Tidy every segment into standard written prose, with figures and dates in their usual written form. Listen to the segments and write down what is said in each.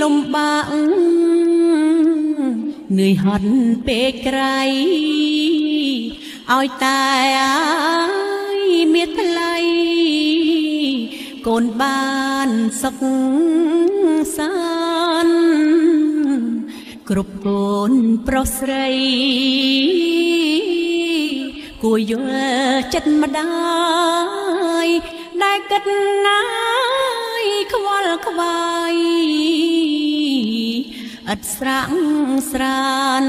លំបាកនឿយហត់ពេកក្រៃឲ្យតែមានថ្លៃកូនបានសុខសាន្តគ្រប់កូនប្រុសស្រីគួរយល់ចិត្តម្ដាយដែលគិតណាយខ្វល់ខ្វាយឥតស្រាក់ស្រាន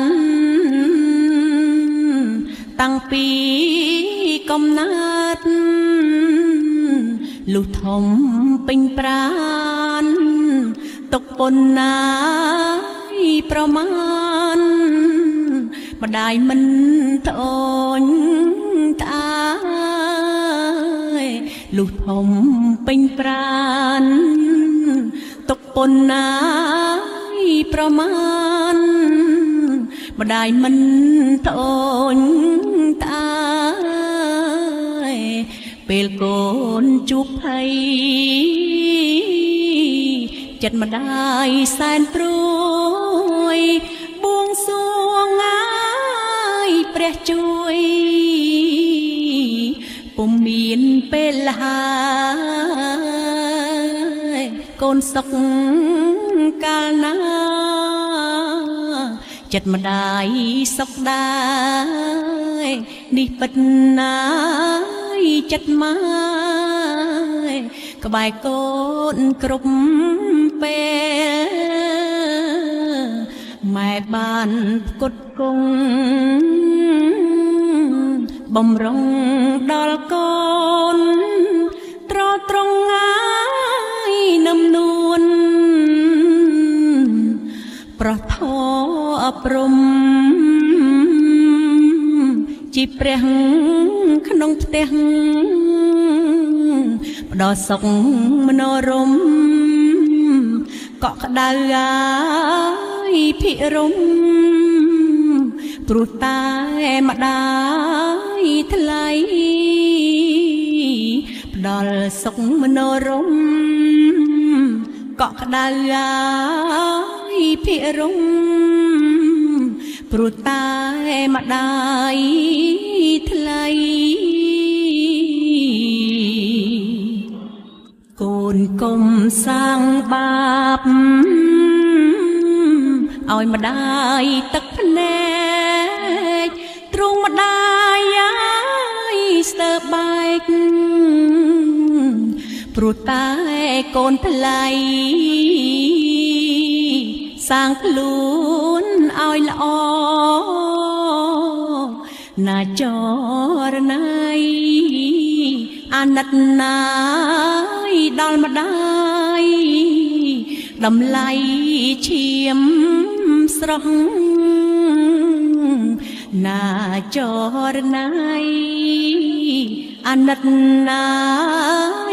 តាំងពីកំណើតលុះធំពេញប្រានទុកប៉ុណ្ណាប្រមាណម្ដាយមិនត្អូញត្អាយលុះធំពេញប្រានទុកប៉ុណ្ណាប្រមាណម្ដាយមិនត្អូញត្អាយពេលកូនជួបភ័យចិត្តម្ដាយសែនព្រួយបួងសួងងាយព្រះជួយពុំមានពេលហើយកូនសុខកាលណាចិត្តម្ដាយសុខដែរនេះពិតណាយចិត្តម៉ែក្បែរកូនគ្រប់ពេលម៉ែបានផ្គត់គង់បំរុងដល់កូនត្រត្រង់ងាយនឹមនួនប្រោះធម៌អប់រំជីព្រះក្នុងផ្ទះផ្ដោសុខមនោរម្យកក់ក្ដៅអាយភិរមព្រោះតែម្ដាយថ្លៃផ្ដល់សុខមនោរម្យកក់ក្ដៅអាយភិរមព្រោះតែម្ដាយថ្លៃកូនកុំសាងបាបឲ្យម្ដាយទឹកភ្នែកទ្រង់ម្ដាយអាយស្ទើរបែកព្រោះតែកូនថ្លៃសាងខ្លួនឲ្យល្អណាចរណៃអាណិតណាយដល់ម្ដាយតម្លៃឈាមស្រស់ណាចរណៃអាណិតណា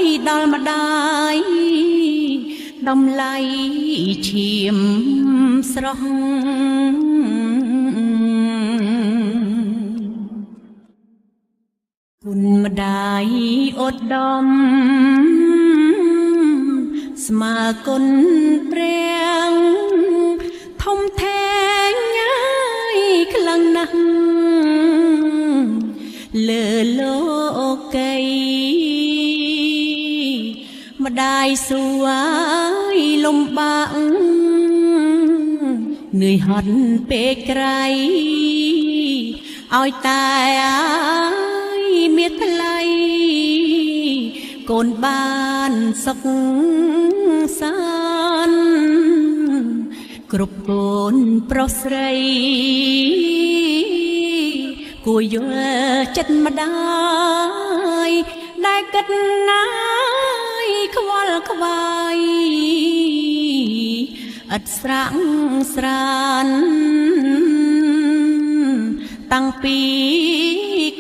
យដល់ម្ដាយតម្លៃឈាមស្រស់គុណម្ដាយឧត្តមស្មើគុណព្រះធំធេងហើយខ្លាំងណាស់លើលោកីម្ដាយសួរលំបាកនឿយហត់ពេកក្រៃឲ្យតែមានថ្លៃកូនបានសុខសាន្តគ្រប់កូនប្រុសស្រីគួរយល់ចិត្តម្ដាយដែលគិតណាយខ្វល់ខ្វាយឥតស្រាក់ស្រានតាំងពី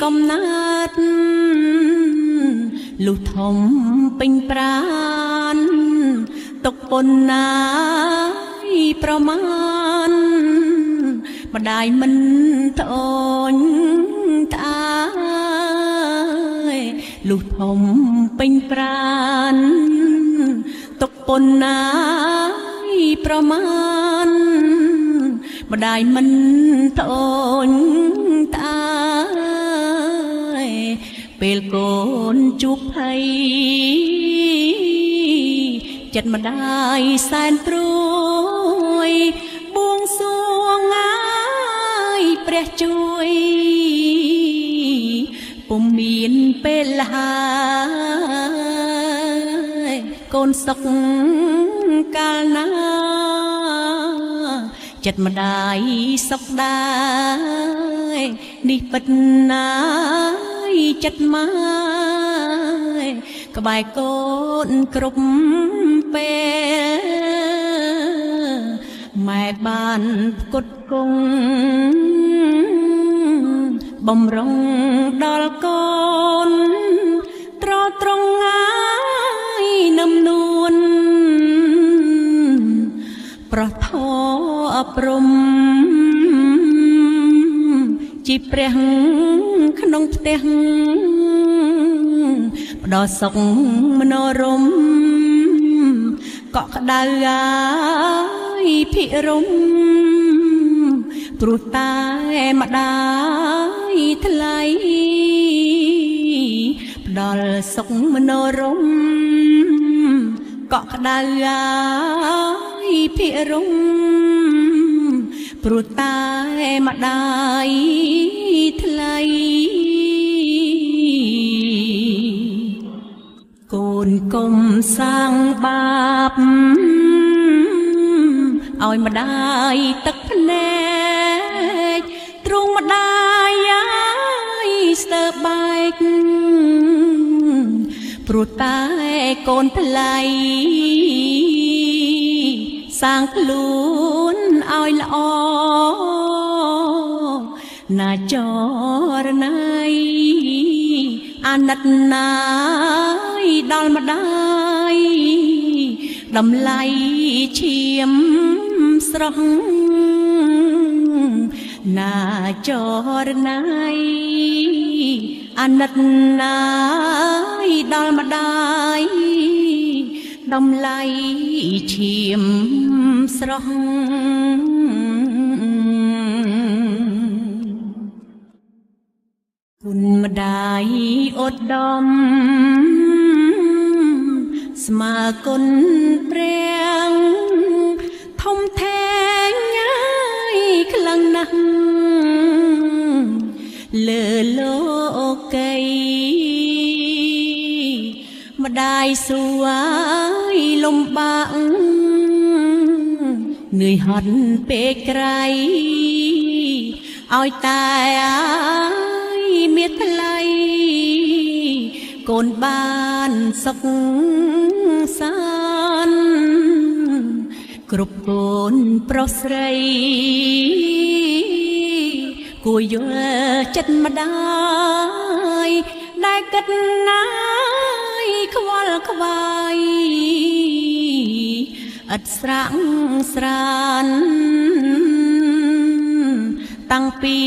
កំណើតលុះធំពេញប្រានទុកប៉ុណ្ណាប្រមាណម្ដាយមិនត្អូញត្អាយលុះធំពេញប្រានទុកប៉ុណ្ណា ប្រមាណម្ដាយមិនត្អូញត្អើយពេលកូនជួបភ័យចិត្តម្ដាយសែនព្រួយបួងសួងងាយព្រះជួយពុំមានពេលហើយកូនសុខកាលណាចិត្តម្ដាយសុខដែរនេះពិតណាយចិត្តម៉ែក្បែរកូនគ្រប់ពេលម៉ែបានផ្គត់ផ្គង់បំរុងដល់កូនត្រត្រង់ងាយនឹមនួនប្រោះធម៌អប់រំជីព្រះក្នុងផ្ទះផ្ដោសុខមនោរម្យកក់ក្ដៅអាយភិរមព្រោះតែម្ដាយថ្លៃផ្ដល់សុខមនោរម្យកក់ក្ដៅអាយភិរមព្រោះតែម្ដាយថ្លៃកូនកុំសាងបាបឲ្យម្ដាយទឹកភ្នែកទ្រង់ម្ដាយអាយស្ទើរបែកព្រោះតែកូនថ្លៃសាងខ្លួនឲ្យល្អណាចរណៃអាណិតណាយដល់ម្ដាយតម្លៃឈាមស្រស់ណាចរណៃអាណិតណាយដល់ម្ដាយតម្លៃឈាមស្រស់គុណម្ដាយឧត្តមស្មើគុណព្រះធំធេងហើយខ្លាំងណាស់លើលោកីម្ដាយសួរឲ្យលំបាកនឿយហត់ពេកក្រៃឲ្យតែមានថ្លៃកូនបានសុខសាន្តគ្រប់កូនប្រុសស្រីគួរយល់ចិត្តម្ដាយដែលគិតណាយខ្វល់ខ្វាយឥតស្រាក់ស្រានតាំងពី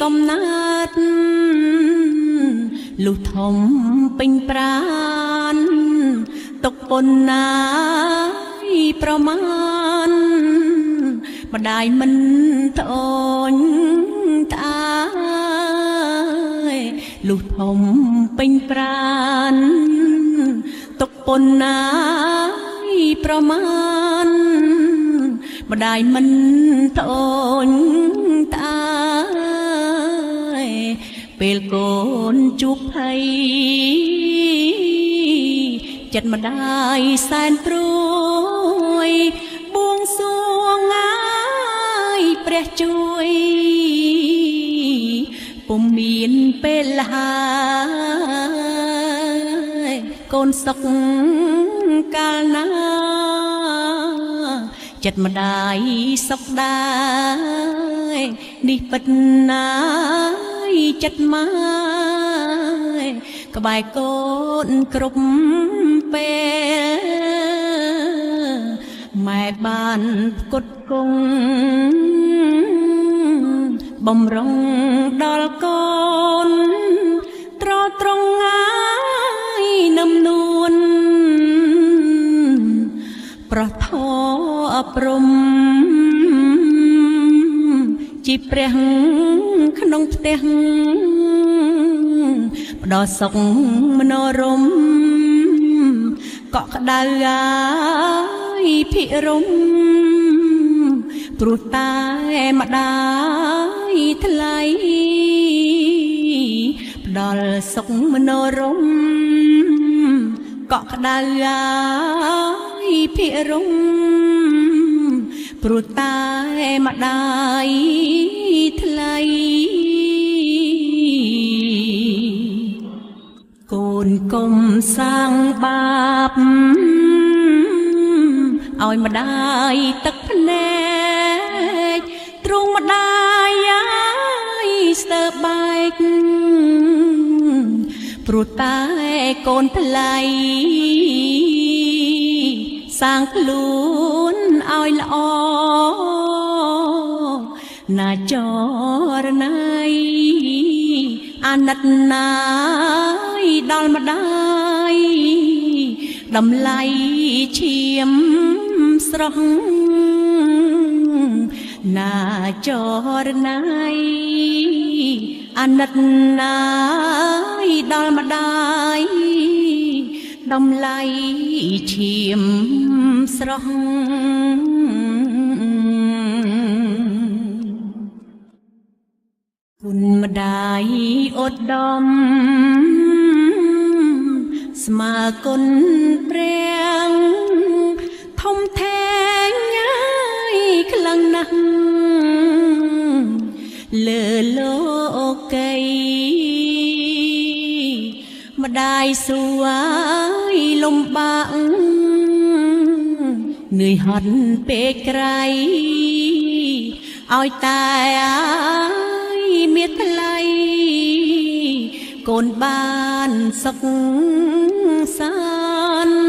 កំណើតលុះធំពេញប្រានទុកប៉ុណ្ណាប្រមាណម្ដាយមិនត្អូញត្អើយលុះធំពេញប្រានទុកប៉ុណ្ណាប្រមាណម្ដាយមិនត្អូញត្អើយពេលកូនជួបភ័យចិត្តម្ដាយសែនព្រួយបួងសួងងាយព្រះជួយពុំមានពេលហើយកូនសុខកាលណាចិត្តម្ដាយសុខដែរនេះពិតណាយចិត្តម៉ែក្បែរកូនគ្រប់ពេលម៉ែបានផ្គត់ផ្គង់បំរុងដល់កូនត្រត្រង់ងាយនឹមនួនប្រោះធម៌ អប់រំជីព្រះក្នុងផ្ទះផ្ដោសុខមនោរម្យកក់ក្ដៅហើយភិរមព្រោះតែម្ដាយថ្លៃផ្ដល់សុខមនោរម្យកក់ក្ដៅហើយភិរមព្រោះតែម្ដាយថ្លៃកូនកុំសាងបាបឲ្យម្ដាយទឹកភ្នែកទ្រង់ម្ដាយហើយស្ទើរបែកព្រោះតែកូនថ្លៃសាងខ្លួនឲ្យល្អណាចរណៃអាណិតណាយដល់ម្ដាយតម្លៃឈាមស្រស់ណាចរណៃអាណិតណាយដល់ម្ដាយតម្លៃឈាមស្រស់គុណម្ដាយឧត្តមស្មើគុណព្រះធំធេងហើយខ្លាំងណាស់លើលោកីម្ដាយសួយលំបាកនឿយហត់ពេកក្រៃឲ្យតែមានថ្លៃកូនបានសុខសាន្ត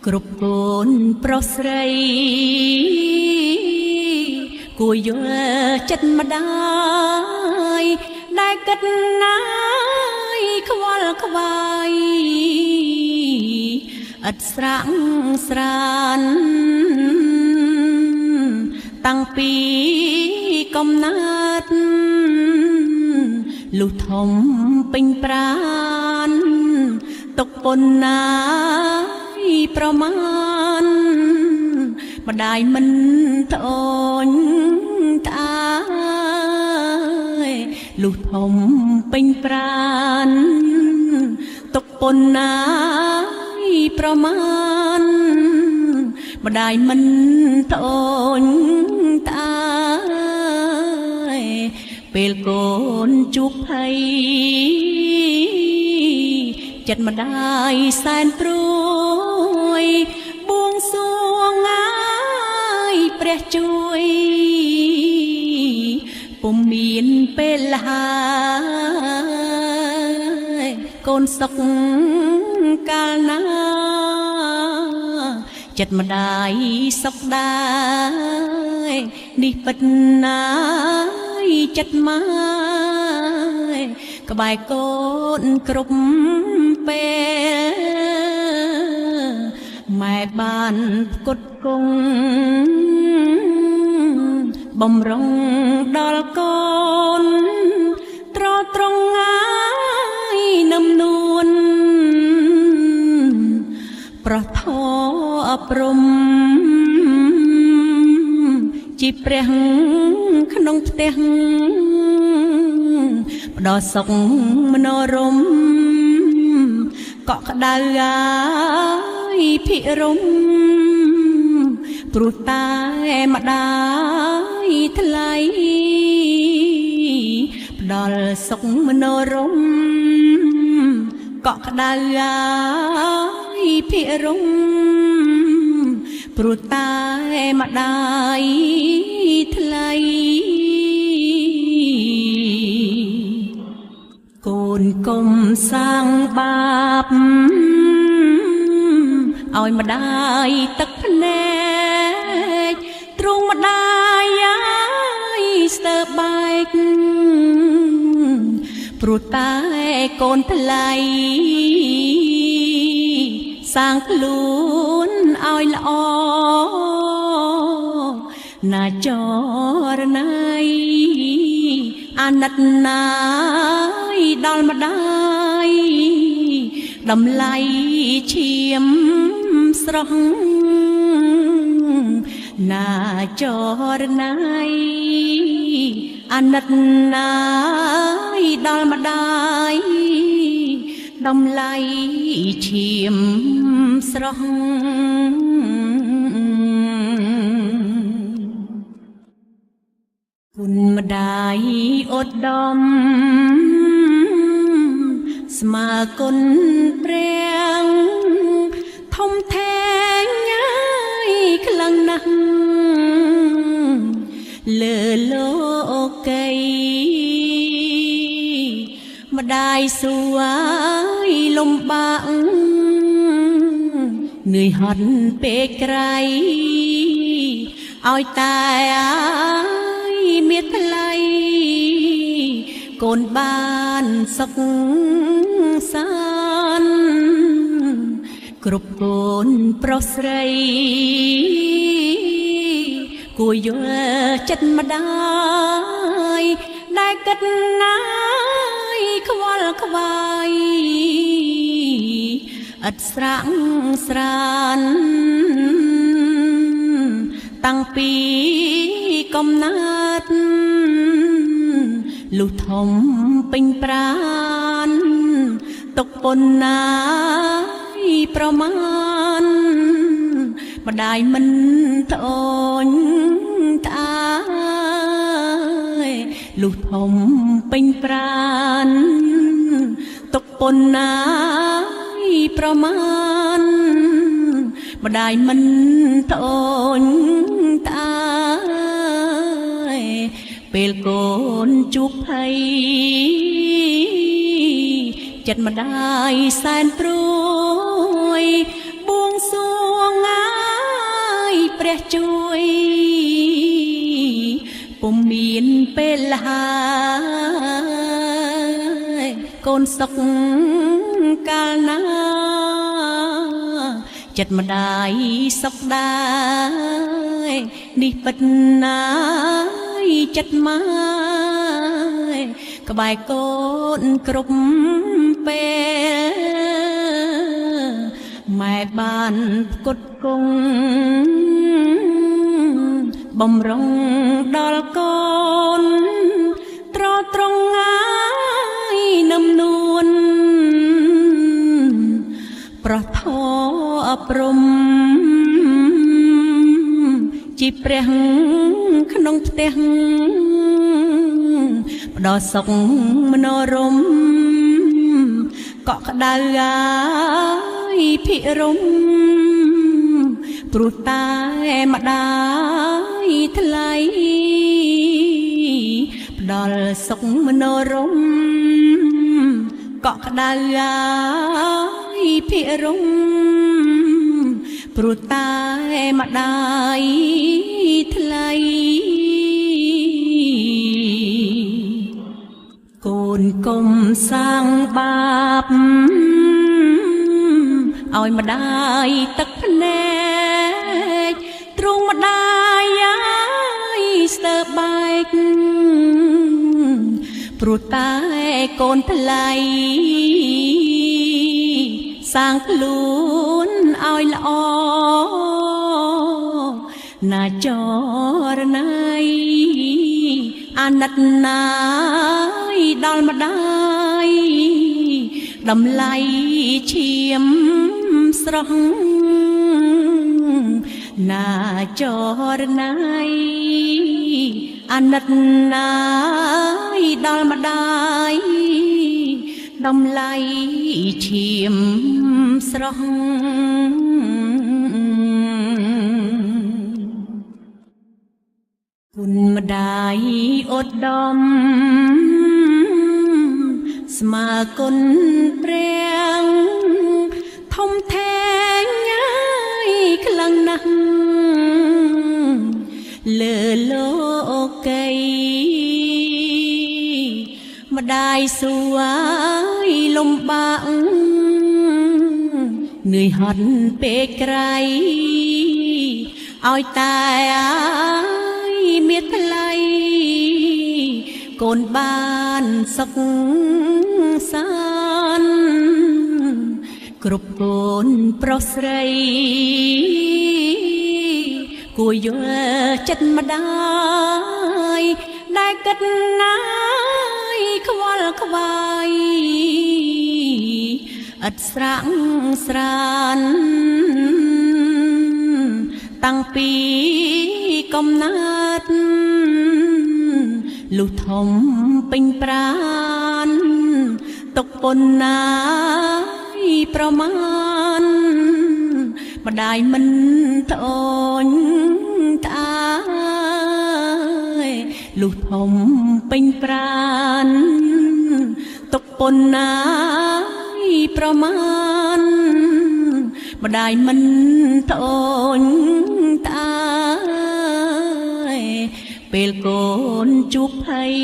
គ្រប់កូនប្រុសស្រីគួរយល់ចិត្តម្ដាយដែលគិតណាយខ្វល់ខ្វាយឥតស្រាក់ស្រានតាំងពីកំណើតលុះធំពេញប្រានទុកពុនណាយប្រមាណម្ដាយមិនត្អូញត្អែលុះធំពេញប្រានទុកពុនណាយប្រមាណម្ដាយមិនត្អូញត្អែពេលកូនជួបភ័យចិត្តម្ដាយសែនព្រួយបួងសួងហើយព្រះជួយពុំមានពេលហើយកូនសុខកាលណាចិត្តម្ដាយសុខដែរនេះពិតណាយចិត្តម៉ែក្បែរកូនគ្រប់ពេលម៉ែបានផ្គត់ផ្គង់បំរុងដល់កូនត្រត្រង់ហើយនឹមនួនប្រោះធម៌អប់រំជីព្រះក្នុងផ្ទះផ្ដោសុខមនោរម្យកក់ក្ដៅហើយភិរមព្រោះតែម្ដាយថ្លៃផ្ដល់សុខមនោរម្យកក់ក្ដៅហើយភិរមព្រោះតែម្ដាយថ្លៃកូនកុំសាងបាបឲ្យម្ដាយទឹកភ្នែកទ្រង់ម្ដាយហើយស្ទើរបែកព្រោះតែកូនថ្លៃសាងខ្លួនឲ្យល្អ ណាចរណៃអាណិតណាយដល់ម្ដាយតម្លៃឈាមស្រស់ណាចរណៃអាណិតណាយដល់ម្ដាយតម្លៃឈាមស្រស់គុណម្ដាយឧត្តមស្មើគុណព្រះធំធេងហើយខ្លាំងណាស់លើលោកីម្ដាយសួយលំបាកនឿយហត់ពេកក្រៃឲ្យតែមានថ្លៃកូនបានសុខសាន្តគ្រប់កូនប្រុសស្រីគួរយល់ចិត្តម្ដាយដែលគិតណាយខ្វល់ខ្វាយឥតស្រាក់ស្រានតាំងពីកំណើតលុះធំពេញប្រានទុកប៉ុណ្ណាប្រមាណម្ដាយមិនត្អូញត្អាយលុះធំពេញប្រានទុកប៉ុណ្ណាប្រមាណម្ដាយមិនត្អូញត្អាយពេលកូនជួបភ័យចិត្តម្ដាយសែនព្រួយបួងសួងហើយព្រះជួយពុំមានពេលហើយកូនសុខកាលណាចិត្តម្ដាយសុខដែរនេះពិតណាយចិត្តម៉ែក្បែរកូនគ្រប់ពេលម៉ែបានផ្គត់ផ្គង់បំរុងដល់កូនត្រត្រង់ហើយនឹមនួនប្រោះធម៌អប់រំជីព្រះក្នុងផ្ទះផ្ដោសុខមនោរម្យកក់ក្ដៅហើយភិរមព្រោះតែម្ដាយថ្លៃផ្ដល់សុខមនោរម្យកក់ក្ដៅហើយភិរមព្រោះតែម្ដាយថ្លៃកូនកុំសាងបាបឲ្យម្ដាយទឹកភ្នែកទ្រង់ម្ដាយហើយស្ទើរបែកព្រោះតែកូនថ្លៃសាងខ្លួនឲ្យល្អណាចរណៃអាណិតណាយដល់ម្ដាយតម្លៃឈាមស្រស់ណាចរណៃអាណិតណាយដល់ម្ដាយតម្លៃឈាមស្រស់គុណម្ដាយឧត្តមស្មើគុណព្រះធំធេងហើយខ្លាំងណាស់លើលោកីម្ដាយសួយលំបាកនឿយហត់ពេកក្រៃឲ្យតែ មាសថ្លៃកូនបានសុខសាន្តគ្រប់កូនប្រុសស្រីគួរយល់ចិត្តម្ដាយដែលគិតណាយខ្វល់ខ្វាយឥតស្រាក់ស្រានតាំងពីកំណើតលុះធំពេញប្រានទុកប៉ុណ្ណាប្រមាណម្ដាយមិនត្អូញត្អាយលុះធំពេញប្រានទុកប៉ុណ្ណាប្រមាណម្ដាយមិនត្អូញត្អាយពេលកូនជួបភ័យ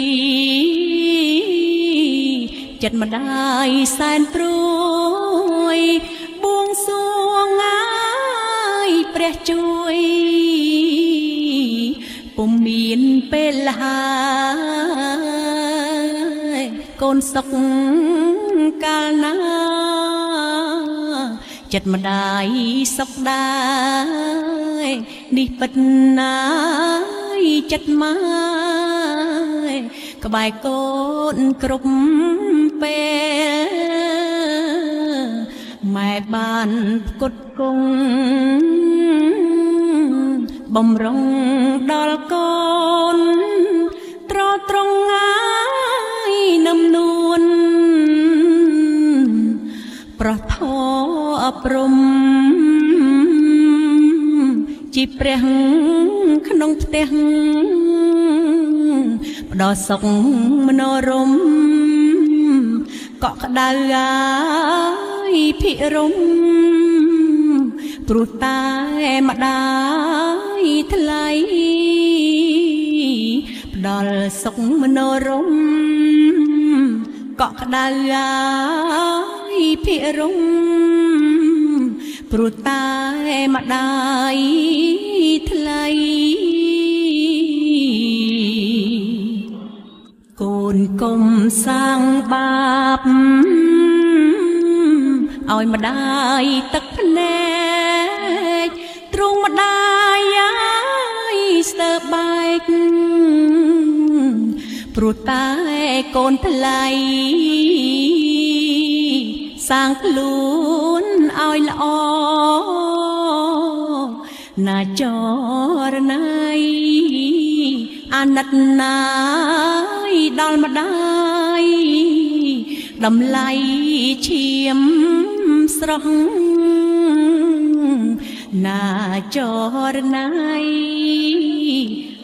ចិត្តម្ដាយសែនព្រួយបួងសួងងាយព្រះជួយពុំមានពេលហើយកូនសុខកាលណាចិត្តម្ដាយសុខដែរនេះពិតណាយចិត្តម៉ែក្បែរកូនគ្រប់ពេលម៉ែបានផ្គត់ផ្គង់បំរុងដល់កូនត្រត្រង់ងាយនឹមនួនប្រោះធម៌អប់រំជីព្រះក្នុងផ្ទះផ្ដោសុខមនោរម្យកក់ក្ដៅអាយភិរមព្រោះតែម្ដាយថ្លៃផ្ដល់សុខមនោរម្យកក់ក្ដៅអាយភិរមព្រោះតែម្ដាយថ្លៃកូនកុំសាងបាបឲ្យម្ដាយទឹកភ្នែកទ្រង់ម្ដាយអាយស្ទើរបែកព្រោះតែកូនថ្លៃសាងខ្លួនឲ្យល្អណាចរណៃអាណិតណាយដល់ម្ដាយតម្លៃឈាមស្រស់ណាចរណៃ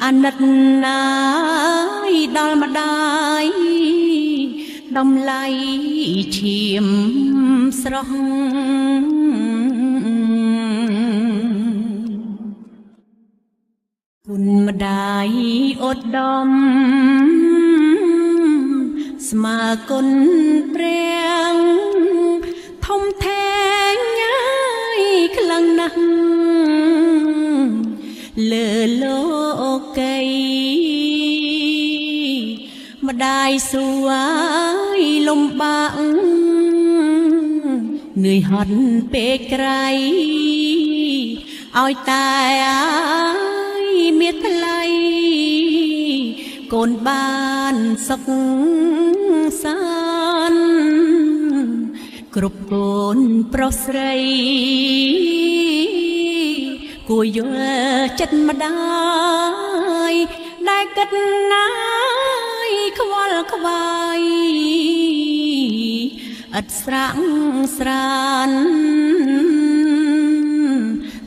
អាណិតណាយដល់ម្ដាយតម្លៃឈាមស្រស់គុណម្ដាយឧត្តមស្មើគុណព្រះធំធេងហើយខ្លាំងណាស់លើលោកីម្ដាយសួរលំបាកនឿយហត់ពេកក្រៃឲ្យតែមាសថ្លៃកូនបានសុខសាន្តគ្រប់កូនប្រុសស្រីគួរយល់ចិត្តម្ដាយដែលគិតណាយខ្វល់ខ្វាយឥតស្រាក់ស្រាន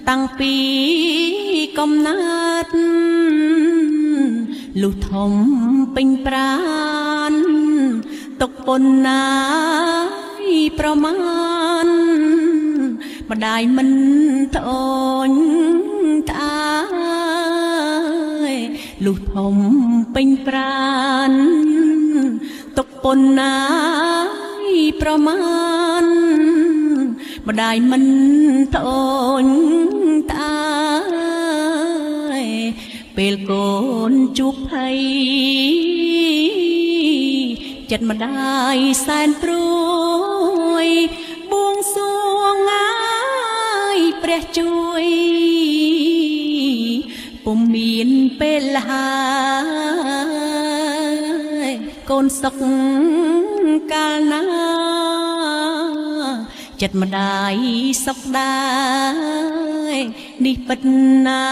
តាំងពីកំណើតលុះធំពេញប្រានទុកប៉ុណ្ណាប្រមាណម្ដាយមិនត្អូញត្អាយលុះធំពេញប្រានទុកប៉ុណ្ណាប្រមាណម្ដាយមិនត្អូញត្អាយ ពេលកូនជួបភ័យចិត្តម្ដាយសែនព្រួយបួងសួងងាយព្រះជួយពុំមានពេលហើយកូនសុខកាលណាចិត្តម្ដាយសុខដែរនេះពិតណា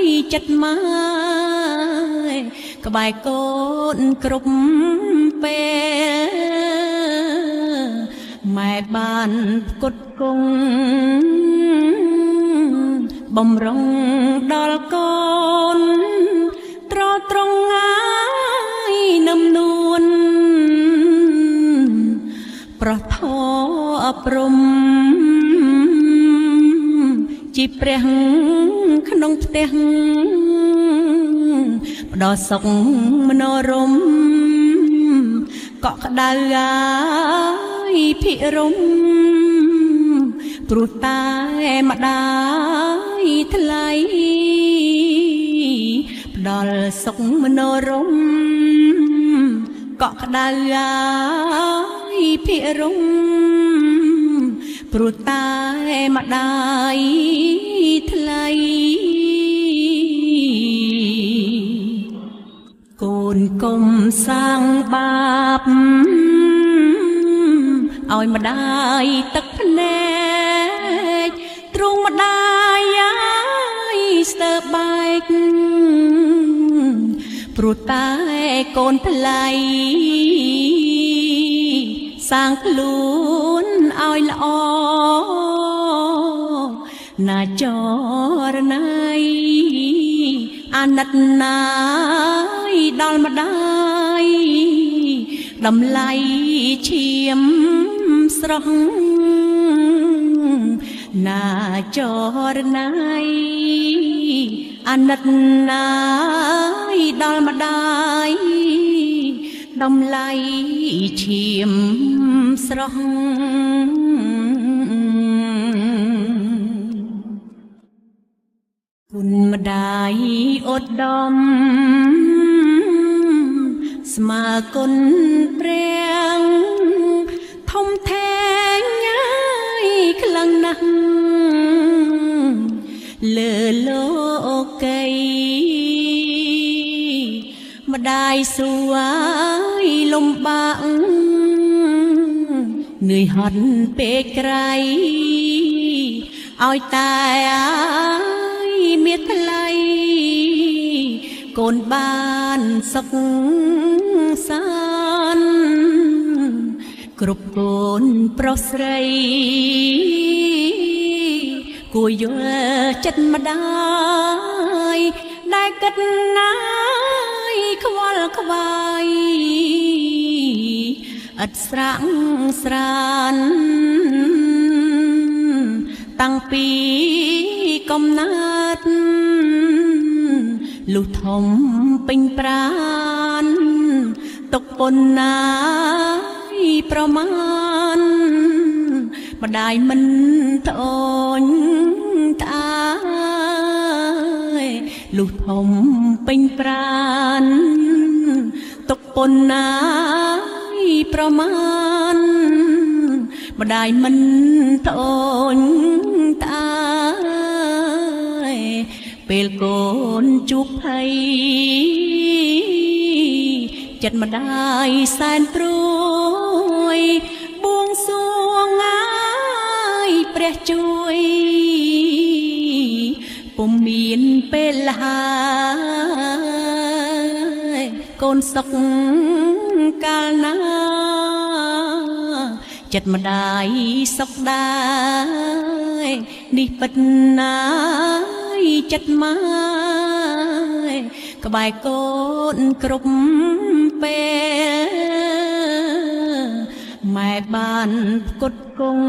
យចិត្តម៉ែក្បែរកូនគ្រប់ពេលម៉ែបានផ្គត់ផ្គង់បំរុងដល់កូនត្រត្រង់ងាយនឹមនួនប្រោះធម៌អប់រំជីព្រះក្នុងផ្ទះផ្ដោសុខមនោរម្យកក់ក្ដៅអាយភិរមព្រោះតែម្ដាយថ្លៃផ្ដល់សុខមនោរម្យកក់ក្ដៅអាយភិរមព្រោះតែម្ដាយថ្លៃកូនកុំសាងបាបឲ្យម្ដាយទឹកភ្នែកទ្រង់ម្ដាយអាយស្ទើរបែកព្រោះតែកូនថ្លៃសាងខ្លួនឲ្យល្អណាចរណៃអាណិតណាយដល់ម្ដាយតម្លៃឈាមស្រស់ណាចរណៃអាណិតណាយដល់ម្ដាយតម្លៃឈាមស្រស់គុណម្ដាយឧត្តមស្មើគុណព្រះធំធេងហើយខ្លាំងណាស់លើលោកីម្ដាយសួរលំបាកនឿយហត់ពេកក្រៃឲ្យតែមានថ្លៃកូនបានសុខសាន្តគ្រប់កូនប្រុសស្រីគួរយល់ចិត្តម្ដាយដែលគិតណាយខ្វល់ខ្វាយឥតស្រាក់ស្រានតាំងពីកំណើតលុះធំពេញប្រានទុកប៉ុណ្ណាប្រមាណម្ដាយមិនត្អូញត្អាយលុះធំពេញប្រានទុកប៉ុណ្ណាប្រមាណម្ដាយមិនត្អូញត្អាយពេលកូនជួបភ័យចិត្តម្ដាយសែនព្រួយបួងសួងងាយព្រះជួយពុំមានពេលហើយកូនសុខកាលណាចិត្តម្ដាយសុខដែរនេះពិតណាយចិត្តម៉ែក្បែរកូនគ្រប់ពេលម៉ែបានផ្គត់ផ្គង់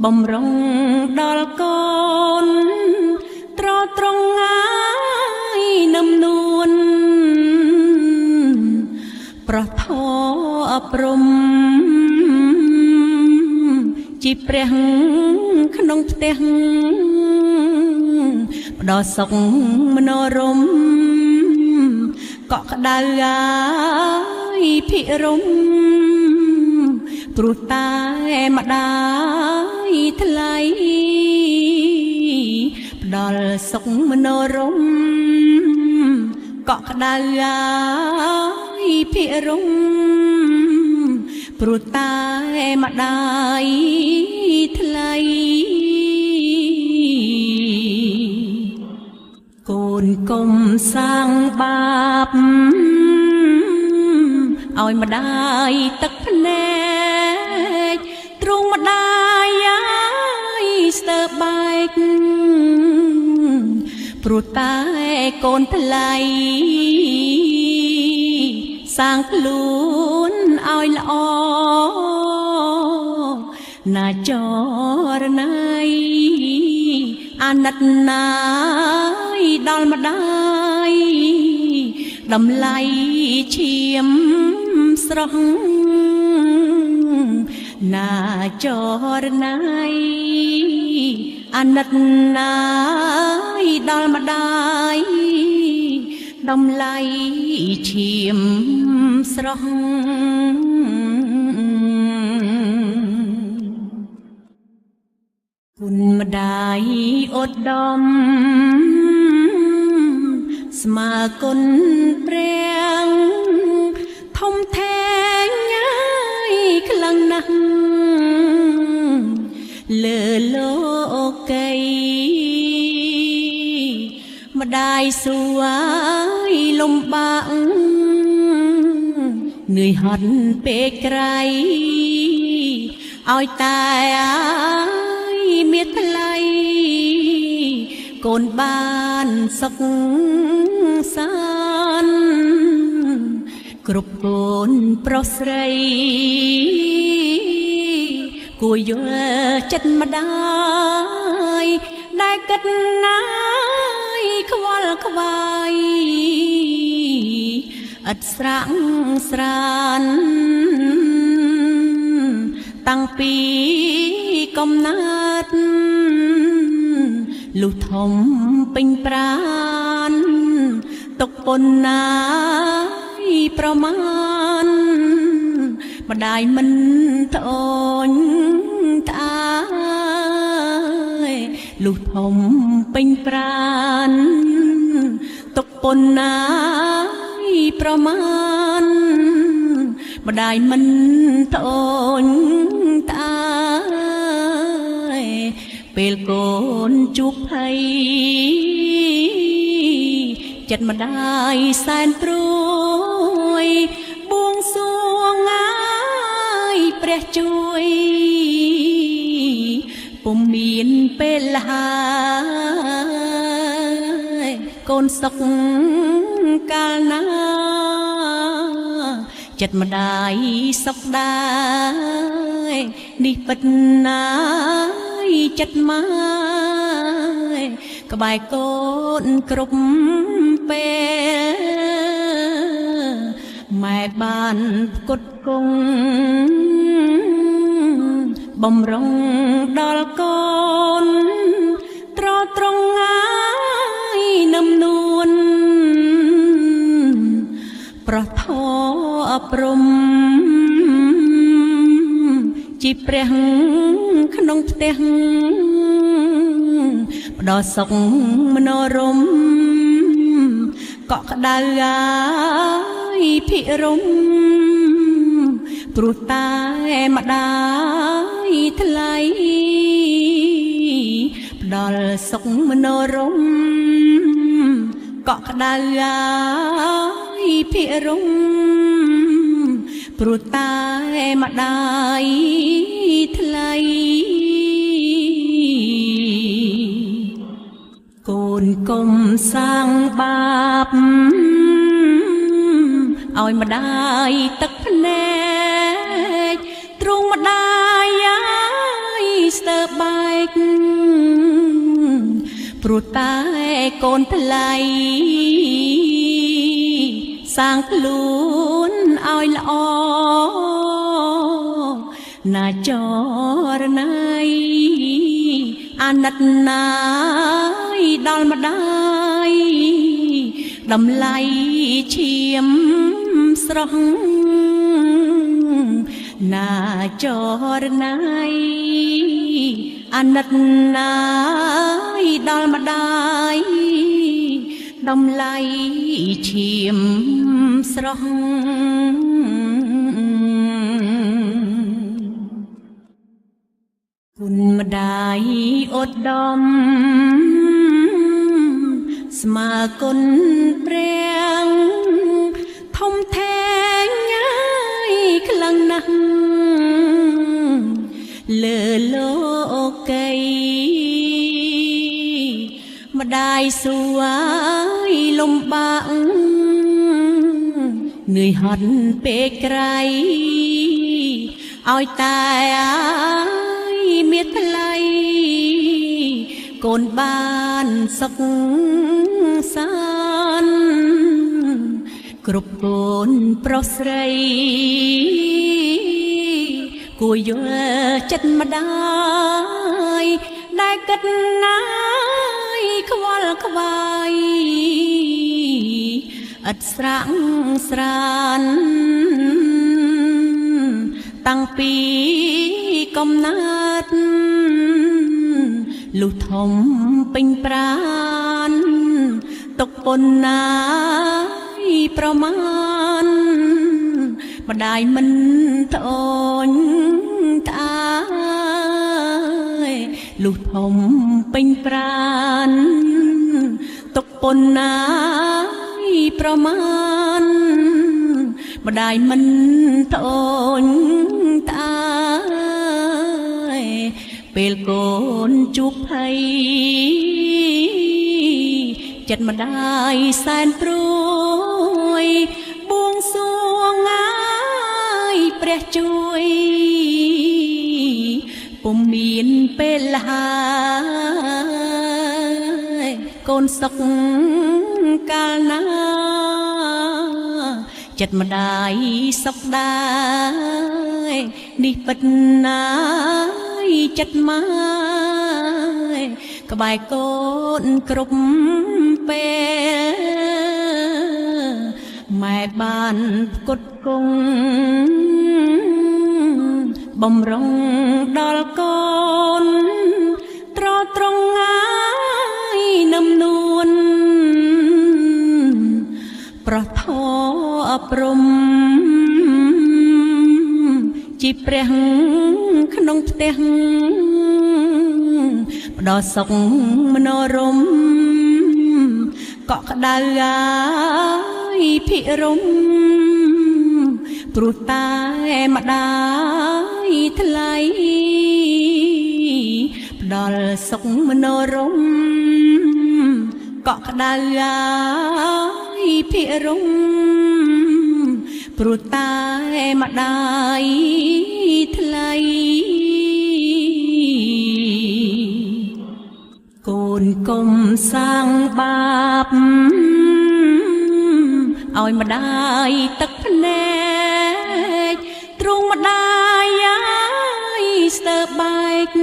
បំរុងដល់កូនត្រត្រង់ងាយនឹមនួនប្រោះធម៌អប់រំជីព្រះក្នុងផ្ទះ ផ្ដោសុខមនោរម្យកក់ក្ដៅហើយភិរមព្រោះតែម្ដាយថ្លៃផ្ដល់សុខមនោរម្យកក់ក្ដៅហើយភិរមព្រោះតែម្ដាយថ្លៃកូនកុំសាងបាបឲ្យម្ដាយទឹកភ្នែកទ្រង់ម្ដាយហើយស្ទើរបែកព្រោះតែកូនថ្លៃសាងខ្លួនឲ្យល្អណាចរណៃអាណិតណាយដល់ម្ដាយតម្លៃឈាមស្រស់ណាចរណៃអាណិតណាយដល់ម្ដាយតម្លៃឈាមស្រស់គុណម្ដាយឧត្តមស្មើគុណព្រះធំធេងហើយខ្លាំងណាស់លើលោកីម្ដាយសួយលំបាកនឿយហត់ពេកក្រៃឲ្យតែមានថ្លៃកូនបានសុខសាន្តគ្រប់កូនប្រុសស្រីគួរយល់ចិត្តម្ដាយដែលគិតណាយខ្វល់ខ្វាយឥតស្រាក់ស្រានតាំងពីកំណើតលុះធំពេញប្រានទុកពុនណាយប្រមាណម្ដាយមិនត្អូញត្អាយលុះធំពេញប្រានទុកពុនណាយប្រមាណម្ដាយមិនត្អូញត្អាយពេលកូនជួបភ័យចិត្តម្ដាយសែនព្រួយបួងសួងហើយព្រះជួយពុំមានពេលហើយកូនសុខកាលណាចិត្តម្ដាយសុខដែរនេះពិតណាយចិត្តម៉ែក្បែរកូនគ្រប់ពេលម៉ែបានផ្គត់គង់បំរុងដល់កូនត្រត្រង់ហើយនឹមនួនប្រោះធម៌អប់រំជីព្រះក្នុងផ្ទះផ្ដោសុខមនោរម្យកក់ក្ដៅហើយភិរមព្រោះតែម្ដាយថ្លៃផ្ដល់សុខមនោរម្យកក់ក្ដៅហើយភិរមព្រោះតែម្ដាយថ្លៃកូនកុំសាងបាបឲ្យម្ដាយទឹកភ្នែកទ្រង់ម្ដាយហើយស្ទើរបែកព្រោះតែកូនថ្លៃសាងខ្លួនឲ្យល្អណាចរណៃអាណិតណាយ ដល់ម្ដាយតម្លៃឈាមស្រស់ណាចរណៃអាណិតណាយដល់ម្ដាយតម្លៃឈាមស្រស់គុណម្ដាយឧត្តមស្មើគុណព្រះធំធេងហើយខ្លាំងណាស់លើលោកីម្ដាយសួយលំបាកនឿយហត់ពេកក្រៃឲ្យតែមានថ្លៃកូនបានសុខសាន្តគ្រប់កូនប្រុសស្រីគួរយល់ចិត្តម្ដាយដែលគិតណាយខ្វល់ខ្វាយឥតស្រាក់ស្រានតាំងពីកំណើតលុះធំពេញប្រានទុកពុនណាយប្រមាណម្ដាយមិនត្អូញត្អាយលុះធំពេញប្រានទុកពុនណាយប្រមាណម្ដាយមិនត្អូញត្អាយពេលកូនជួបភ័យចិត្តម្ដាយសែនព្រួយបួងសួងងាយព្រះជួយពុំមានពេលហើយកូនសុខកាលណាចិត្តម្ដាយសុខដែរនេះពិតណាយចិត្តម៉ែក្បែរកូនគ្រប់ពេលម៉ែបានផ្គត់ផ្គង់បំរុងដល់កូនត្រត្រង់ងាយនឹមនួនប្រោះធម៌អប់រំជីព្រះក្នុងផ្ទះផ្ដោសុខមនោរម្យកក់ក្ដៅហើយភិរមព្រោះតែម្ដាយថ្លៃផ្ដល់សុខមនោរម្យកក់ក្ដៅហើយភិរមព្រោះតែម្ដាយថ្លៃកូនកុំសាងបាបឲ្យម្ដាយទឹកភ្នែកទ្រង់ម្ដាយហើយស្ទើរបែក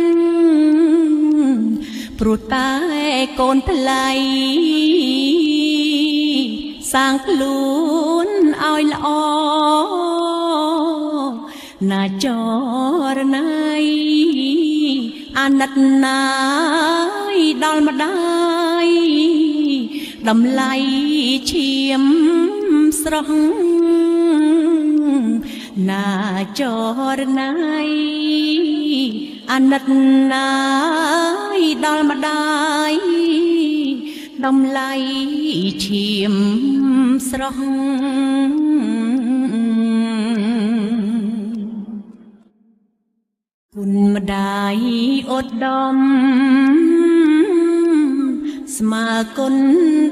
ព្រោះតែកូនថ្លៃសាងខ្លួនឲ្យល្អណាចរណៃអាណិតណាយដល់ម្ដាយតម្លៃឈាមស្រស់ណាចរណៃអាណិតណាយដល់ម្ដាយតម្លៃឈាមស្រស់គុណម្ដាយឧត្តមស្មើគុណ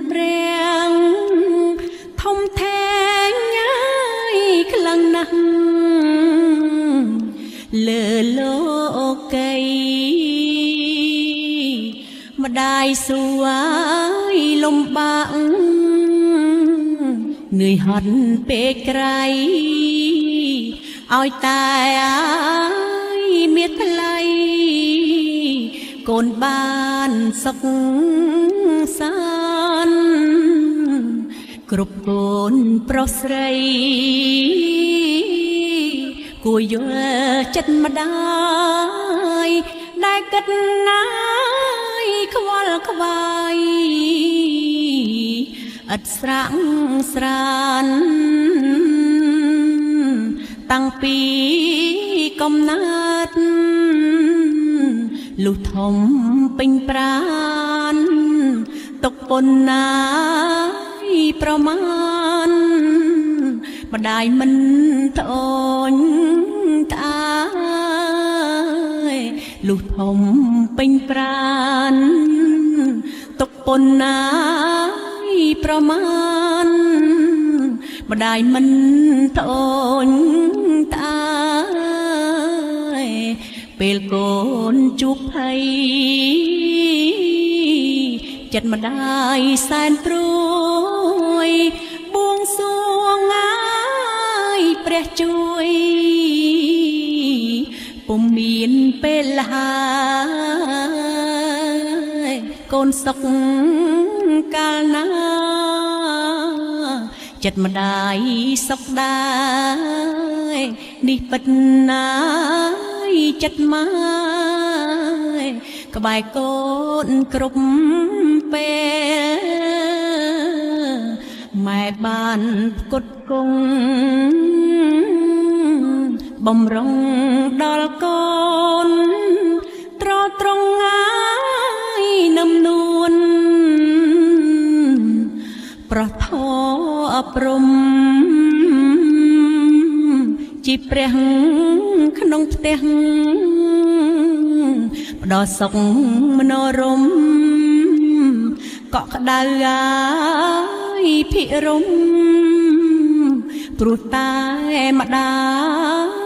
ព្រះធំធេងហើយខ្លាំងណាស់លើលោកីម្ដាយសួយលំបាកនឿយហត់ពេកក្រៃឲ្យតែមានថ្លៃកូនបានសុខ សានគ្រប់កូនប្រុសស្រីគួរយល់ចិត្តម្ដាយដែលគិតណាយខ្វល់ខ្វាយឥតស្រាក់ស្រានតាំងពីកំណើតលុះធំពេញប្រានទុកប៉ុណ្ណាប្រមាណម្ដាយមិនត្អូញត្អាយលុះធំពេញប្រានទុកប៉ុណ្ណាប្រមាណម្ដាយមិនត្អូញត្អាយពេលកូនជួបភ័យចិត្តម្ដាយសែនព្រួយបួងសួងងាយព្រះជួយពុំមានពេលហើយកូនសុខកាលណាចិត្តម្ដាយសុខដែរនេះពិតណាយចិត្តម៉ែក្បែរកូនគ្រប់ពេលម៉ែបានផ្គត់ផ្គង់បំរុងដល់កូនត្រត្រង់ងាយនឹមនួនប្រោះធម៌អប់រំជីព្រះក្នុងផ្ទះផ្ដោសុខមនោរម្យកក់ក្ដៅអាយភិរមព្រោះតែម្ដា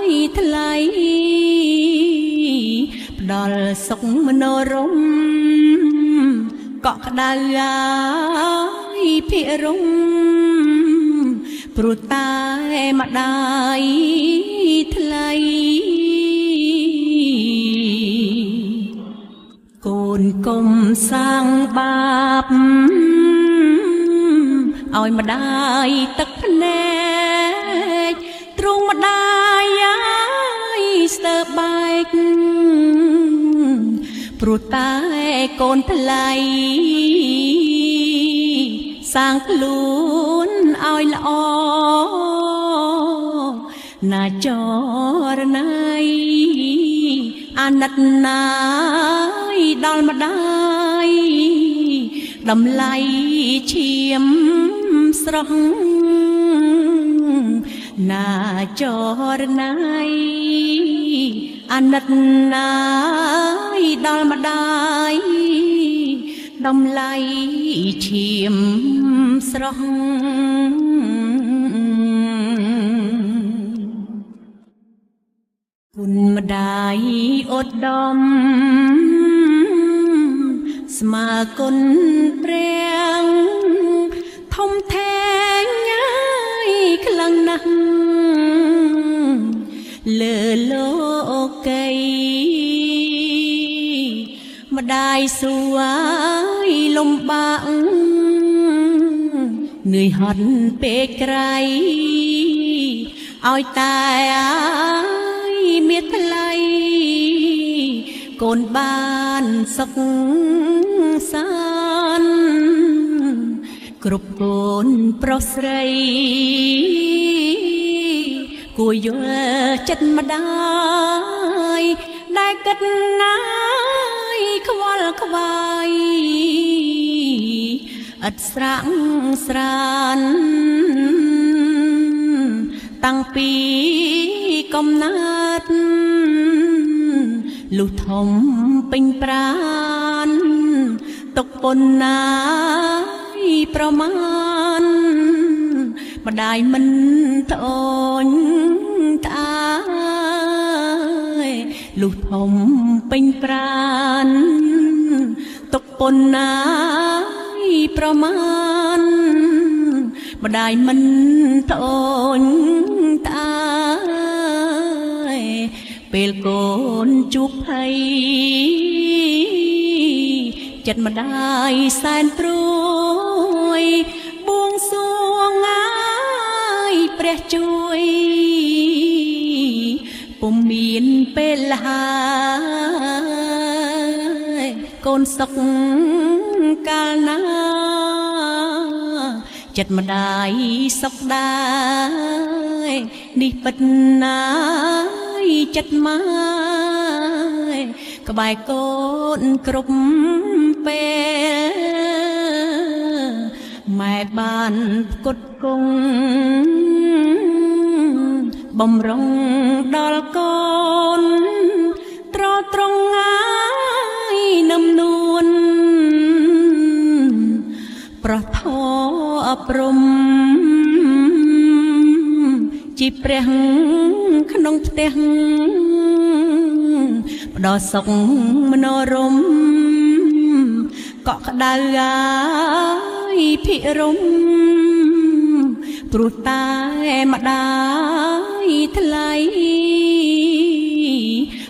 យថ្លៃផ្ដល់សុខមនោរម្យកក់ក្ដៅអាយភិរមព្រោះតែម្ដាយថ្លៃកូនកុំសាងបាបឲ្យម្ដាយទឹកភ្នែកទ្រង់ម្ដាយអាយស្ទើរបែកព្រោះតែកូនថ្លៃសាងខ្លួនឲ្យល្អណាចរណៃអាណិតណាយដល់ម្ដាយតម្លៃឈាមស្រស់ណាចរណៃអាណិតណាយដល់ម្ដាយតម្លៃឈាមស្រស់គុណម្ដាយឧត្តមស្មើគុណព្រះធំធេងហើយខ្លាំងណាស់លើលោកីម្ដាយសួយលំបាកនឿយហត់ពេកក្រៃឲ្យតែអាយមានថ្លៃកូនបានសុខសានគ្រប់កូនប្រុសស្រីគួរយល់ចិត្តម្ដាយដែលគិតណាយខ្វល់ខ្វាយឥតស្រាក់ស្រានតាំងពីកំណើតលុះធំពេញប្រានទុកប៉ុណ្ណាប្រមាណម្ដាយមិនត្អូញត្អាយលុះធំពេញប្រានទុកប៉ុណ្ណាប្រមាណម្ដាយមិនត្អូញត្អាយពេលកូនជួបភ័យ ចិត្តម្ដាយសែនព្រួយបួងសួងងាយព្រះជួយពុំមានពេលហើយកូនសុខកាលណាចិត្តម្ដាយសុខដែរនេះពិតណាយចិត្តម៉ែក្បែរកូនគ្រប់ពេលម៉ែបានផ្គត់ផ្គង់បំរុងដល់កូនត្រត្រង់ងាយនឹមនួនប្រោះធម៌អប់រំជីព្រះក្នុងផ្ទះផ្ដោសុខមនោរម្យកក់ក្ដៅអាយភិរមព្រោះតែម្ដាយថ្លៃ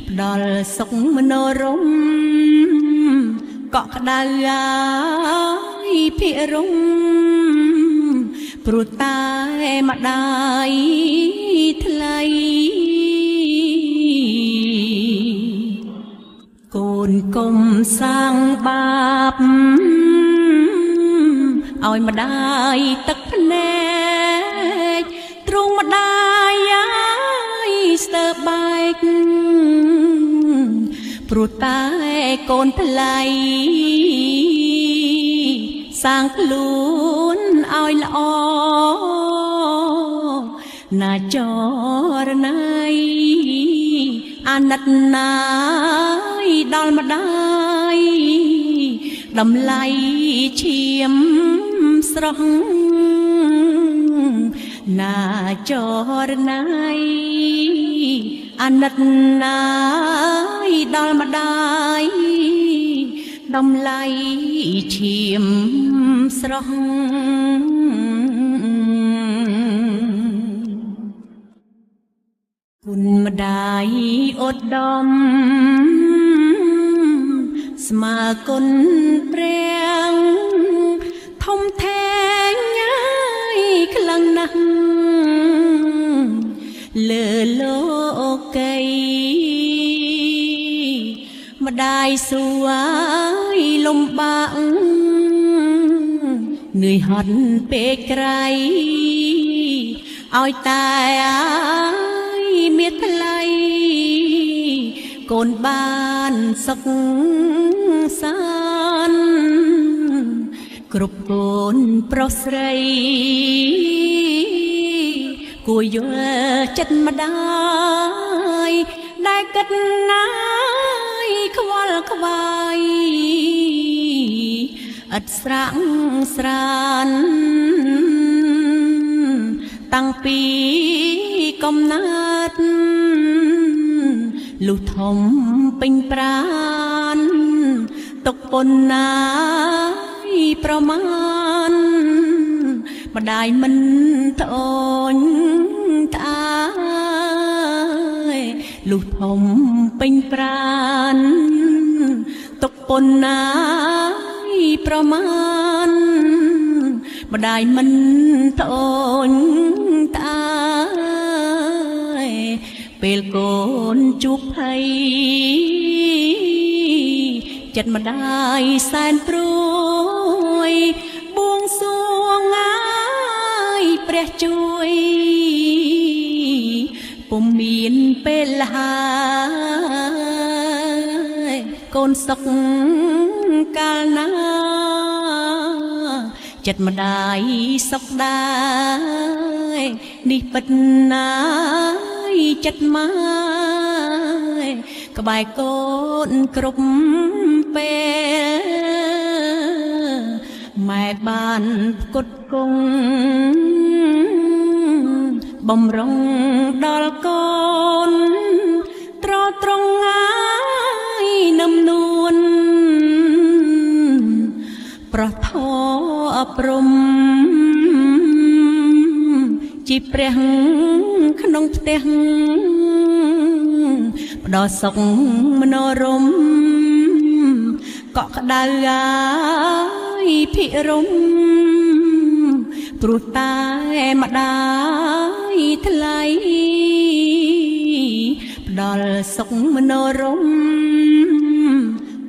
ផ្ដល់សុខមនោរម្យកក់ក្ដៅអាយភិរមព្រោះតែម្ដាយថ្លៃកូនកុំសាងបាបឲ្យម្ដាយទឹកភ្នែកទ្រង់ម្ដាយអាយស្ទើរបែកព្រោះតែកូនថ្លៃសាងខ្លួនឲ្យល្អណាចរណៃអាណិតណាយដល់ម្ដាយតម្លៃឈាមស្រស់ណាចរណៃអាណិតណាយដល់ម្ដាយតម្លៃឈាមស្រស់គុណម្ដាយឧត្តមស្មើគុណព្រះធំធេងហើយខ្លាំងណាស់លើលោកីម្ដាយសួយលំបាកនឿយហត់ពេកក្រៃឲ្យតែអាយមានថ្លៃកូនបានសុខសាន្តគ្រប់កូនប្រុសស្រីគួរយល់ចិត្តម្ដាយដែលគិតណាយខ្វល់ខ្វាយឥតស្រាក់ស្រានតាំងពីកំណើតលុះធំពេញប្រានទុកប៉ុណ្ណាប្រមាណម្ដាយមិនត្អូញត្អែលុះធំពេញប្រានទុកប៉ុណ្ណាប្រមាណម្ដាយមិនត្អូញត្អែពេលកូនជួបភ័យចិត្តម្ដាយសែនព្រួយបួងសួងងាយព្រះជួយពុំមានពេលហើយកូនសុខកាលណាចិត្តម្ដាយសុខដែរនេះពិតណាយចិត្តម៉ែក្បែរកូនគ្រប់ពេលម៉ែបានផ្គត់ផ្គង់បំរុងដល់កូនត្រត្រង់ងាយនឹមនួនប្រោះធម៌អប់រំជីព្រះក្នុងផ្ទះផ្ដោសុខមនោរម្យក កក់ក្ដៅហើយភិរមព្រោះតែម្ដាយថ្លៃផ្ដល់សុខមនោរម្យ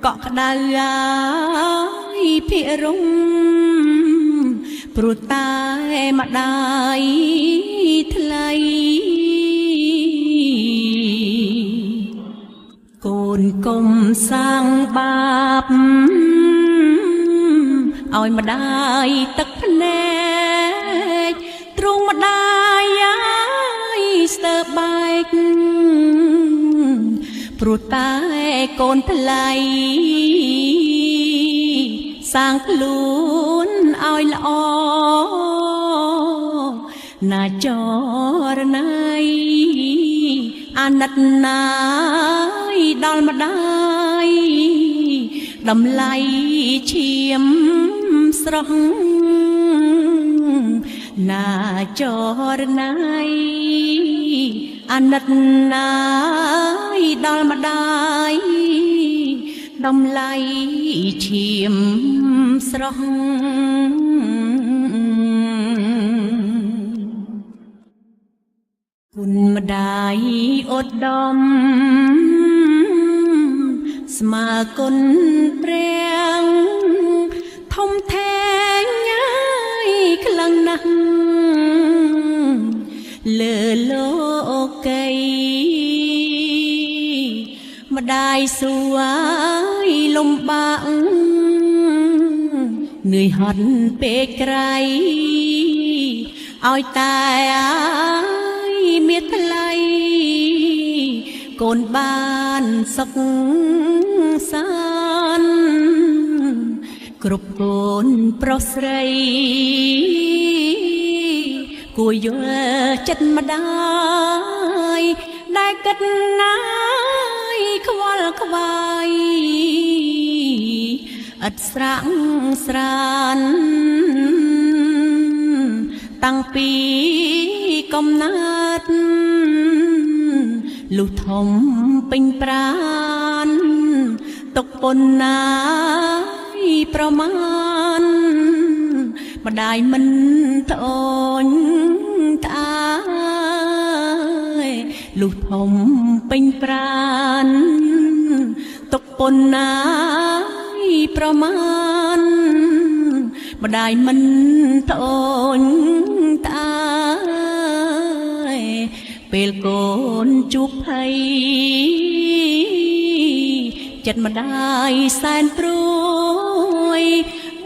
កក់ក្ដៅហើយភិរមព្រោះតែម្ដាយថ្លៃកូនកុំសាងបាបឲ្យម្ដាយទឹកភ្នែកទ្រង់ម្ដាយហើយស្ទើរបែកព្រោះតែកូនថ្លៃសាងខ្លួនឲ្យល្អណាចរណៃអាណិតណាយដល់ម្ដាយតម្លៃឈាមស្រស់ណាចរណៃអាណិតណាយដល់ម្ដាយតម្លៃឈាមស្រស់គុណម្ដាយឧត្តមស្មើគុណព្រះធំធេងហើយខ្លាំងណាស់លើលោកីម្ដាយសួយលំបាកនឿយហត់ពេកក្រៃឲ្យតែមានថ្លៃកូនបានសុខសាន្តគ្រប់កូនប្រុសស្រីគួរយល់ចិត្តម្ដាយដែលគិតណាយខ្វល់ខ្វាយឥតស្រាក់ស្រានតាំងពីកំណើតលុះធំពេញប្រានទុកប៉ុណ្ណាប្រមាណម្ដាយមិនត្អូញត្អែលុះធំពេញប្រានទុកប៉ុណ្ណាប្រមាណម្ដាយមិនត្អូញត្អែពេលកូនជួបភ័យចិត្តម្ដាយសែនព្រួយ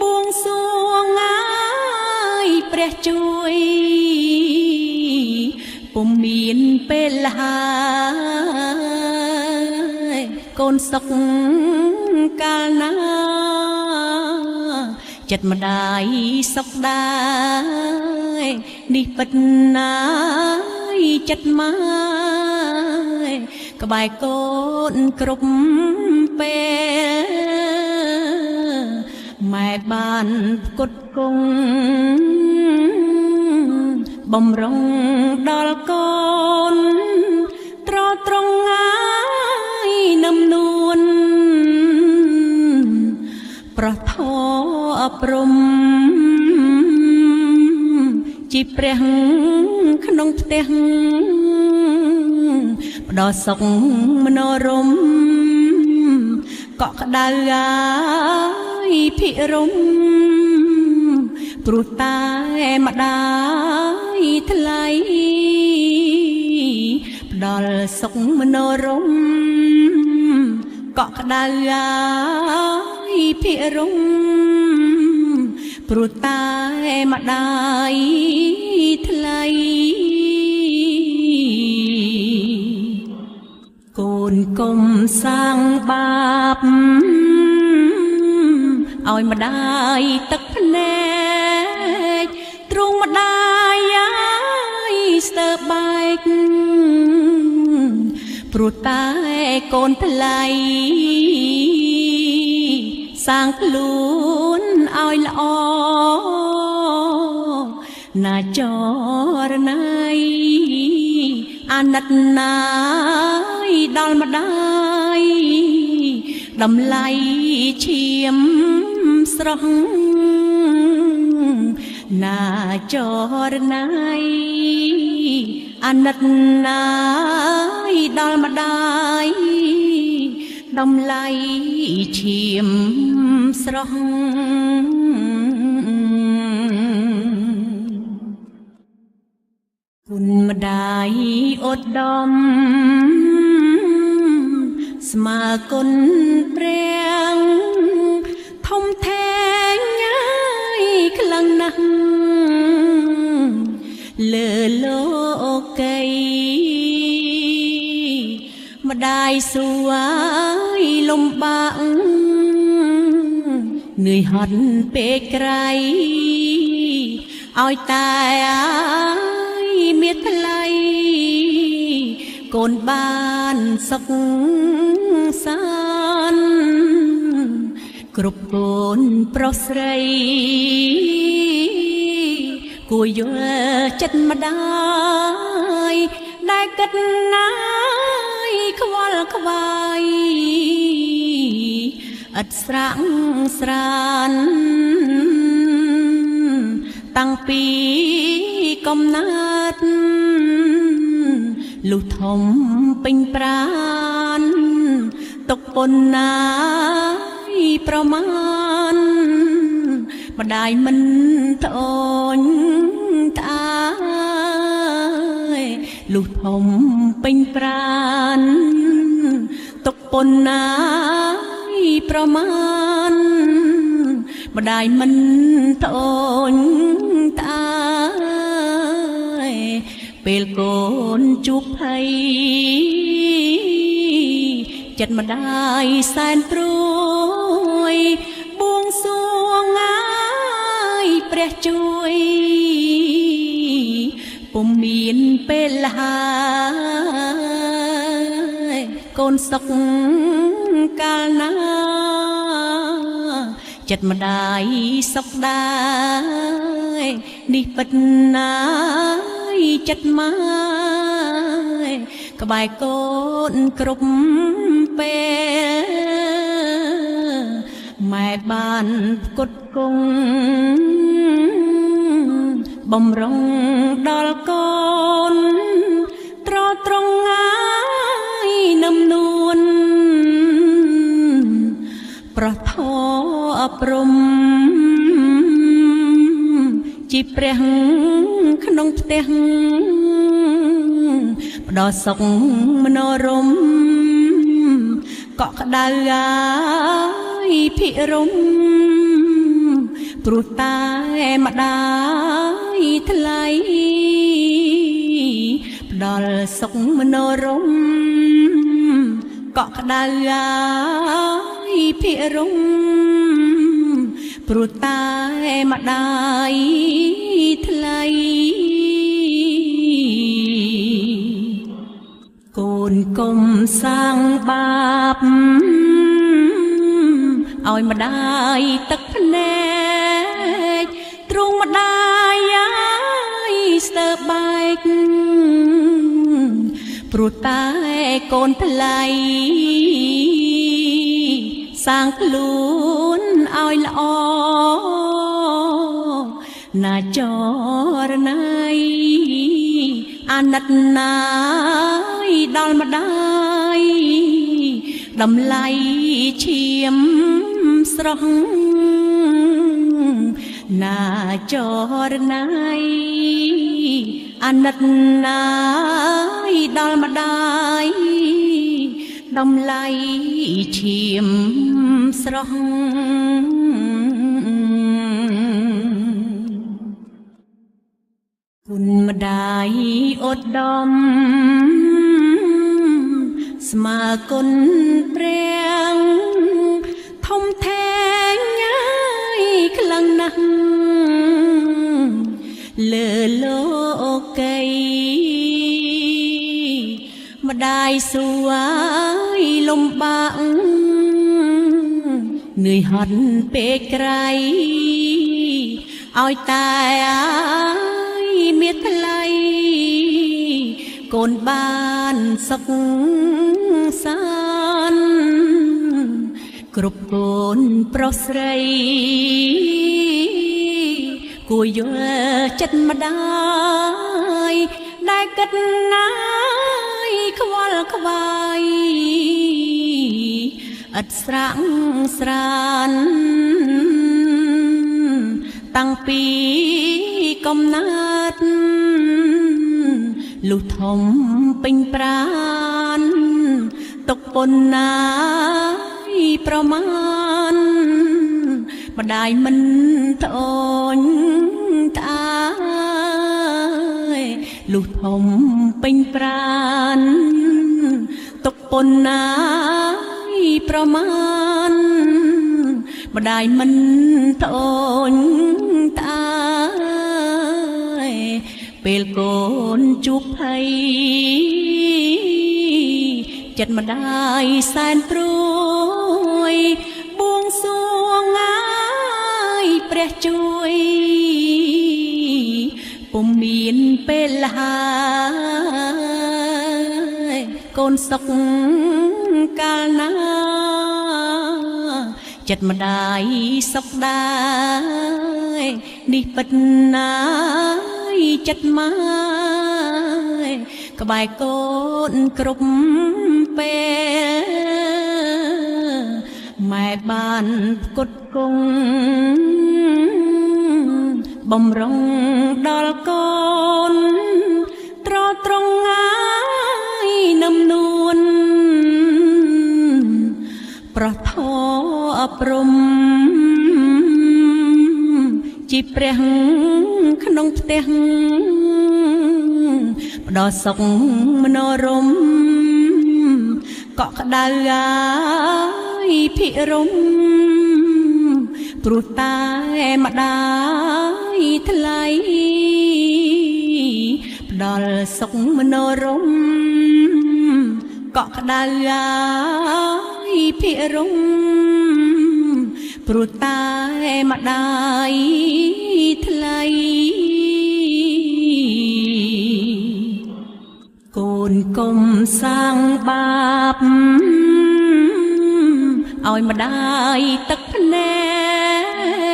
បួងសួងហើយព្រះជួយពុំមានពេលហើយកូនសុខកាលណាចិត្តម្ដាយសុខដែរនេះពិតណាយចិត្តម៉ែក្បែរកូនគ្រប់ពេលម៉ែបានផ្គត់ផ្គង់បំរុងដល់កូនត្រត្រង់ហើយនឹមនួនប្រោះធម៌អប់រំជីព្រះក្នុងផ្ទះផ្ដោសុខមនោរម្យកក់ក្ដៅហើយភិរមព្រោះតែម្ដាយថ្លៃផ្ដល់សុខមនោរម្យកក់ក្ដៅហើយភិរមព្រោះតែម្ដាយថ្លៃកូនកុំសាងបាបឲ្យម្ដាយទឹកភ្នែកទ្រង់ម្ដាយហើយស្ទើរបែកព្រោះតែកូនថ្លៃសាងខ្លួនឲ្យល្អណាចរណៃអាណិតណាយដល់ម្ដាយតម្លៃ ឈាមស្រស់ណាចរណៃអាណិតណាយដល់ម្ដាយដំឡៃឈាមស្រស់គុណម្ដាយឧត្តមស្មើគុណព្រះធំធេងញ៉ាយខ្លាំងណាស់លើលោកីម្ដាយសួយលំបាកនឿយហត់ពេកក្រៃឲ្យតែមានថ្លៃកូនបានសុខសាន្តគ្រប់កូនប្រុសស្រីគួរយល់ចិត្តម្ដាយដែលគិតណាយខ្វល់ខ្វាយឥតស្រាក់ស្រានតាំងពីកំណើតលុះធំពេញប្រានទុកប៉ុណ្ណាប្រមាណម្ដាយមិនត្អូញត្អែលុះធំពេញប្រានទុកប៉ុណ្ណាប្រមាណម្ដាយមិនត្អូញត្អែពេលកូនជួបភ័យចិត្តម្ដាយសែនព្រួយបួងសួងងាយព្រះជួយពុំមានពេលហើយកូនសុខកាលណាចិត្តម្ដាយសុខដែរនេះពិតណាយចិត្តម៉ែក្បែរកូនគ្រប់ពេលម៉ែបានផ្គត់ផ្គង់បំរុងដល់កូនត្រត្រង់ងាយនឹមនួនប្រោះធម៌អប់រំជីព្រះក្នុងផ្ទះផ្ដោសុខមនោរមកក់ក្ដៅអាយភិរមព្រោះតែម្ដាយថ្លៃផ្ដល់សុខមនោរមកក់ក្ដៅអាយភិរមព្រោះតែម្ដាយថ្លៃកូនកុំសាងបាបឲ្យម្ដាយទឹកភ្នែកទ្រង់ម្ដាយអាយស្ទើរបែកព្រោះតែកូនថ្លៃសាងខ្លួនឲ្យល្អណាចរណៃអាណិតណាយដល់ម្ដាយតម្លៃឈាមស្រស់ណាចរណៃអាណិតណាយដល់ម្ដាយតម្លៃឈាមស្រស់គុណម្ដាយឧត្តមស្មើគុណព្រះធំធេងញ៉ាយខ្លាំងណាស់លើលោកីម្ដាយសួយលំបាកនឿយហត់ពេកក្រៃឲ្យតែមានថ្លៃកូនបានសុខសាន្តគ គ្រប់កូនប្រុសស្រីគួរយល់ចិត្តម្ដាយដែលគិតណាយខ្វល់ខ្វាយឥតស្រាក់ស្រានតាំងពីកំណើតលុះធំពេញប្រានទុកប៉ុណ្ណាប្រមាណម្ដាយមិនត្អូញត្អែលុះធំពេញប្រានទុកប៉ុណ្ណាប្រមាណម្ដាយមិនត្អូញត្អែពេលកូនជួបភ័យចិត្តម្ដាយសែនព្រួយបួងសួងងាយព្រះជួយពុំមានពេលហើយកូនសុខកាលណាចិត្តម្ដាយសុខដែរនេះពិតណាយចិត្តម៉ែក្បែរកូនគ្រប់ពេលម៉ែបានផ្គត់ផ្គង់បំរុងដល់កូនត្រត្រង់ងាយនឹមនួនប្រោះធម៌អប់រំជីព្រះក្នុងផ្ទះផ្ដោសុខមនោរមកក់ក្ដៅអាយភិរមព្រោះតែម្ដាយថ្លៃផ្ដល់សុខមនោរមកក់ក្ដៅអាយភិរមព្រោះតែម្ដាយថ្លៃកូនកុំសាងបាបឲ្យម្ដាយទឹកភ្នែ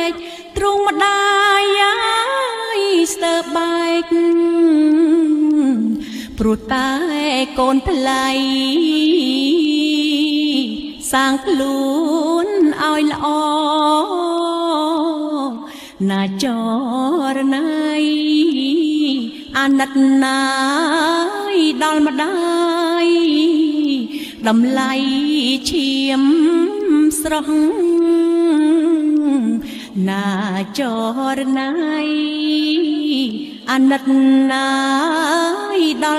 កទ្រង់ម្ដាយអាយស្ទើរបែកព្រោះតែកូនថ្លៃសាងខ្លួនឲ្យល្អណាចរណៃអាណិតណាយដល់ម្ដាយតម្លៃឈាមស្រស់ណាចរណៃអាណិតណាយដល់